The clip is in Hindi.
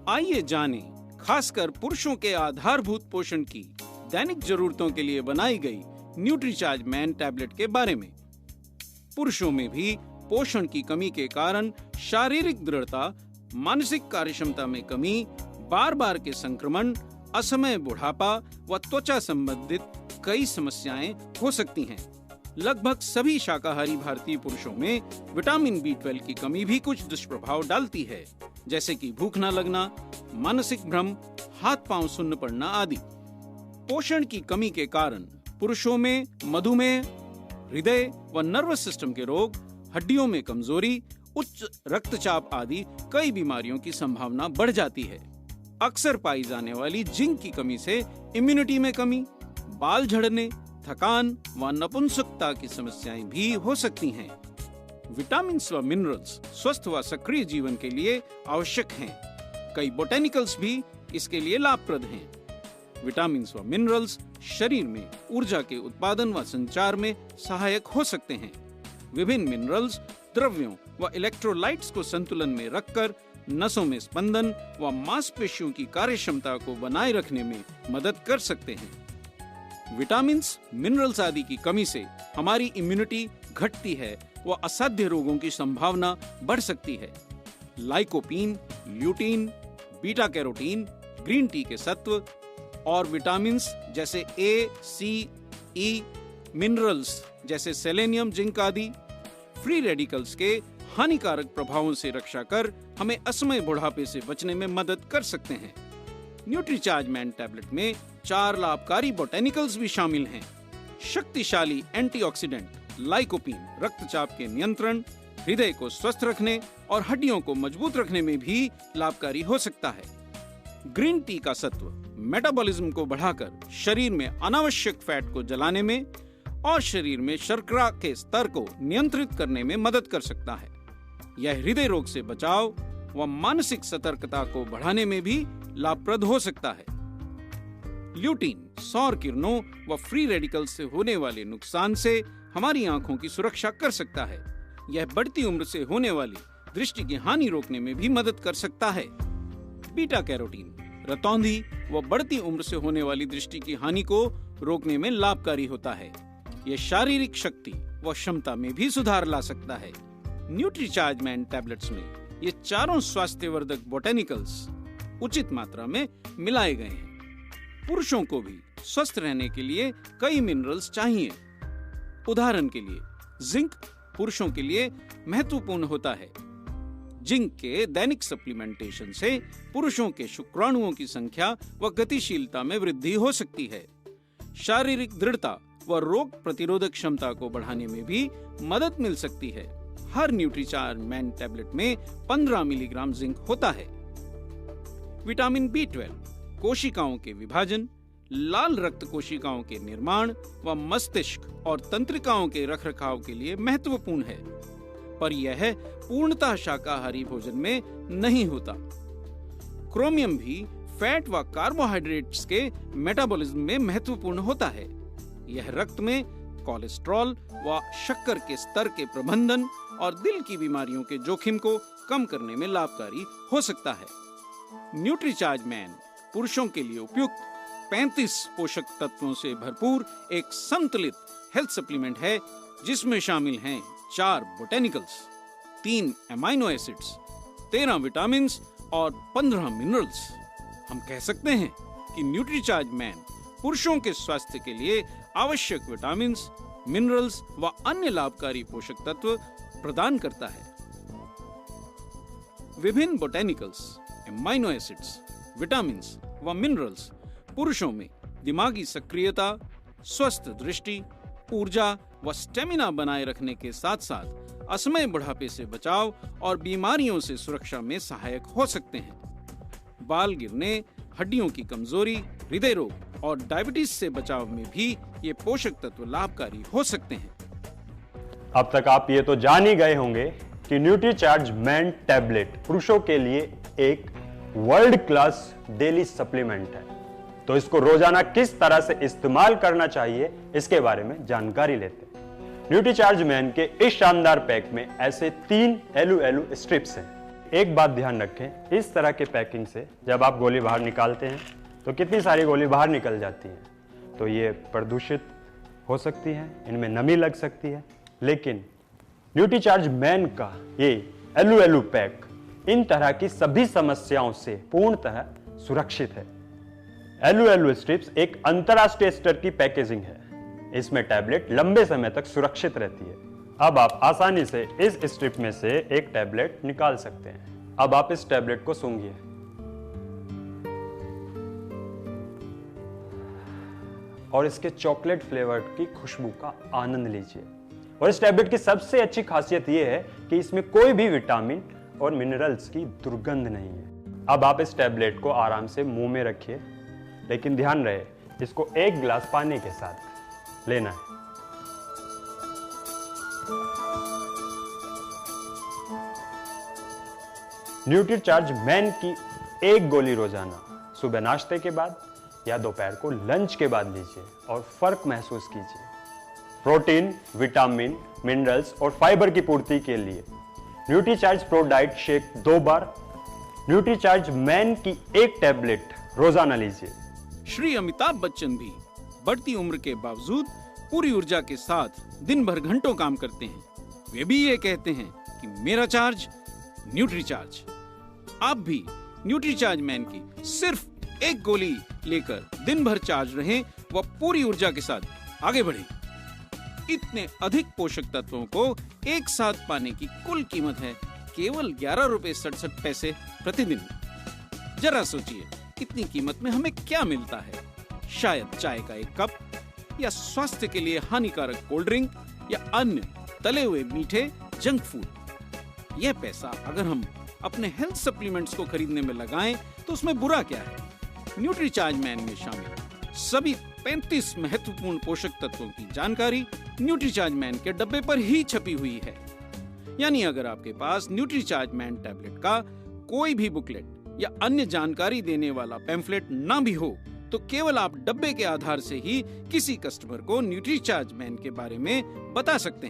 आइए जानें खासकर पुरुषों के आधारभूत पोषण की दैनिक जरूरतों के लिए बनाई गई न्यूट्रीचार्ज मैन टैबलेट के बारे में। पुरुषों में भी पोषण की कमी के कारण शारीरिक दृढ़ता, मानसिक कार्यक्षमता में कमी, बार बार के संक्रमण, असमय बुढ़ापा व त्वचा संबंधित कई समस्याएं हो सकती हैं। लगभग सभी शाकाहारी भारतीय पुरुषों में विटामिन B12 की कमी भी कुछ दुष्प्रभाव डालती है, जैसे कि भूख न लगना, मानसिक भ्रम, हाथ पांव सुन्न पड़ना आदि। पोषण की कमी के कारण पुरुषों में मधुमेह, हृदय व नर्वस सिस्टम के रोग, हड्डियों में कमजोरी, उच्च रक्तचाप आदि कई बीमारियों की संभावना बढ़ जाती है। अक्सर पाई जाने वाली जिंक की कमी से इम्यूनिटी में कमी, बाल झड़ने, थकान व नपुंसकता की समस्याएं भी हो सकती हैं। विटामिन व मिनरल्स स्वस्थ व सक्रिय जीवन के लिए आवश्यक हैं। कई बोटेनिकल्स भी इसके लिए लाभप्रद हैं। विटामिन व मिनरल्स शरीर में ऊर्जा के उत्पादन व संचार में सहायक हो सकते हैं। विभिन्न मिनरल्स द्रव्यों व इलेक्ट्रोलाइट्स को संतुलन में रखकर नसों में स्पंदन व मांसपेशियों की कार्यक्षमता को बनाए रखने में मदद कर सकते हैं। विटामिन्स, मिनरल्स आदि की कमी से हमारी इम्यूनिटी घटती है व असाध्य रोगों की संभावना बढ़ सकती है। Lycopene, lutein, beta carotene, green tea के सत्व और विटामिन्स जैसे A, C, E, मिनरल्स जैसे सेलेनियम, जिंक आदि फ्री रेडिकल्स के हानिकारक प्रभावों से रक्षा कर हमें असमय बुढ़ापे से बचने में मदद कर सकते हैं। न्यूट्रीचार्ज मैन टैबलेट में 4 लाभकारी बोटेनिकल्स भी शामिल हैं। शक्तिशाली एंटीऑक्सीडेंट लाइकोपीन रक्तचाप के नियंत्रण, हृदय को स्वस्थ रखने और हड्डियों को मजबूत रखने में भी लाभकारी हो सकता है। ग्रीन टी का सत्व मेटाबॉलिज्म को बढ़ाकर शरीर में अनावश्यक फैट को जलाने में और शरीर में शर्करा के स्तर को नियंत्रित करने में मदद कर सकता है। यह हृदय रोग से बचाव व मानसिक सतर्कता को बढ़ाने में भी लाभप्रद हो सकता है। ल्यूटीन सौर किरणों व फ्री रेडिकल से होने वाले नुकसान से हमारी आंखों की सुरक्षा कर सकता है। यह बढ़ती उम्र से होने वाली दृष्टि की हानि रोकने में भी मदद कर सकता है। बीटा कैरोटीन रतौंधी व बढ़ती उम्र से होने वाली दृष्टि की हानि को रोकने में लाभकारी होता है। यह शारीरिक शक्ति व क्षमता में भी सुधार ला सकता है। न्यूट्रीचार्ज मैन टैबलेट्स में ये चारों स्वास्थ्यवर्धक बोटेनिकल्स उचित मात्रा में मिलाए गए हैं। पुरुषों को भी स्वस्थ रहने के लिए कई मिनरल्स चाहिए। उदाहरण के लिए जिंक पुरुषों के लिए महत्वपूर्ण होता है। जिंक के दैनिक सप्लीमेंटेशन से पुरुषों के शुक्राणुओं की संख्या व गतिशीलता में वृद्धि हो सकती है। शारीरिक दृढ़ता व रोग प्रतिरोधक क्षमता को बढ़ाने में भी मदद मिल सकती है। हर न्यूट्रीचार्ज मैन टैबलेट में 15 मिलीग्राम जिंक होता है। विटामिन B12 कोशिकाओं के विभाजन, लाल रक्त कोशिकाओं के निर्माण व मस्तिष्क और तंत्रिकाओं के रखरखाव के लिए महत्वपूर्ण है, पर यह पूर्णतः शाकाहारी भोजन में नहीं होता। क्रोमियम भी फैट व कार्बोहाइड्रेट्स के मेटाबॉलिज्म में महत्वपूर्ण होता है। यह रक्त में कोलेस्ट्रॉल व शक्कर के स्तर के प्रबंधन और दिल की बीमारियों के जोखिम को कम करने में लाभकारी हो सकता है। न्यूट्रीचार्ज मैन पुरुषों के लिए उपयुक्त 35 पोषक तत्वों से भरपूर एक संतुलित हेल्थ सप्लीमेंट है, जिसमें शामिल हैं 4 बोटेनिकल्स, 3 एमाइनो एसिड्स, 13 विटामिन और 15 मिनरल्स। हम कह सकते हैं कि न्यूट्रीचार्ज मैन पुरुषों के स्वास्थ्य के लिए आवश्यक विटामिन, मिनरल्स व अन्य लाभकारी पोषक तत्व प्रदान करता है। विभिन्न बोटेनिकल्स, एमाइनो एसिड्स, विटामिन व मिनरल्स पुरुषों में दिमागी सक्रियता, स्वस्थ दृष्टि, ऊर्जा व स्टेमिना बनाए रखने के साथ साथ असमय बुढ़ापे से बचाव और बीमारियों से सुरक्षा में सहायक हो सकते हैं। बाल गिरने, हड्डियों की कमजोरी, हृदय रोग और डायबिटीज से बचाव में भी ये पोषक तत्व लाभकारी हो सकते हैं। अब तक आप ये तो जान ही गए होंगे कि न्यूट्रीचार्ज मैन टैबलेट पुरुषों के लिए एक वर्ल्ड क्लास डेली सप्लीमेंट है। तो इसको रोजाना किस तरह से इस्तेमाल करना चाहिए, इसके बारे में जानकारी लेते हैं। न्यूट्रीचार्ज मैन के इस शानदार पैक में ऐसे 3 एलू स्ट्रिप्स हैं। एक बात ध्यान रखें, इस तरह के पैकिंग से जब आप गोली बाहर निकालते हैं तो कितनी सारी गोली बाहर निकल जाती हैं, तो ये प्रदूषित हो सकती हैं, इनमें नमी लग सकती है। लेकिन न्यूट्रीचार्ज मैन का ये एलू पैक इन तरह की सभी समस्याओं से पूर्णतः सुरक्षित है। एलू स्ट्रिप्स एक अंतरराष्ट्रीय स्तर की पैकेजिंग है। इसमें टैबलेट लंबे समय तक सुरक्षित रहती है। अब आप आसानी से इस स्ट्रिप में से एक टैबलेट निकाल सकते हैं। अब आप इस टैबलेट को सूंघिए। और इसके चॉकलेट फ्लेवर की खुशबू का आनंद लीजिए। और इस टैबलेट की सबसे अच्छी खासियत यह है कि इसमें कोई भी विटामिन और मिनरल्स की दुर्गंध नहीं है। अब आप इस टैबलेट को आराम से मुंह में रखिए, लेकिन ध्यान रहे इसको 1 गिलास पानी के साथ लेना है। न्यूट्रीचार्ज मैन की 1 गोली रोजाना सुबह नाश्ते के बाद या दोपहर को लंच के बाद लीजिए और फर्क महसूस कीजिए। प्रोटीन, विटामिन, मिनरल्स और फाइबर की पूर्ति के लिए न्यूट्रीचार्ज प्रो डाइट शेक 2 बार, न्यूट्रीचार्ज मैन की 1 टैबलेट रोजाना लीजिए। श्री अमिताभ बच्चन भी बढ़ती उम्र के बावजूद पूरी ऊर्जा के साथ दिन भर घंटों काम करते हैं। वे भी ये कहते हैं कि मेरा चार्ज न्यूट्रीचार्ज। आप भी न्यूट्रीचार्ज मैन की सिर्फ 1 गोली लेकर दिन भर चार्ज रहें व पूरी ऊर्जा के साथ आगे बढ़ें। इतने अधिक पोषक तत्वों को एक साथ पाने की कुल कीमत है केवल 11.67 रुपए प्रतिदिन। जरा सोचिए इतनी कीमत में हमें क्या मिलता है? शायद चाय का 1 कप या स्वास्थ्य के लिए हानिकारक कोल्ड ड्रिंक या अन्य तले हुए मीठे जंक फूड। यह पैसा अगर हम अपने हेल्थ सप्लीमेंट्स को खरीदने में लगाएं तो उसमें बुरा क्या है? न्यूट्रीचार्ज मैन में शामिल सभी 35 महत्वपूर्ण पोषक तत्वों की जानकारी न्यूट्रीचार्ज मैन के डब्बे पर ही छपी हुई है। यानी अगर आपके पास न्यूट्रीचार्ज मैन टैबलेट का कोई भी बुकलेट या अन्य जानकारी देने वाला पैम्फलेट ना भी हो तो केवल आप डब्बे के आधार से ही किसी कस्टमर को न्यूट्रीचार्ज मैन के बारे में बता सकते हैं।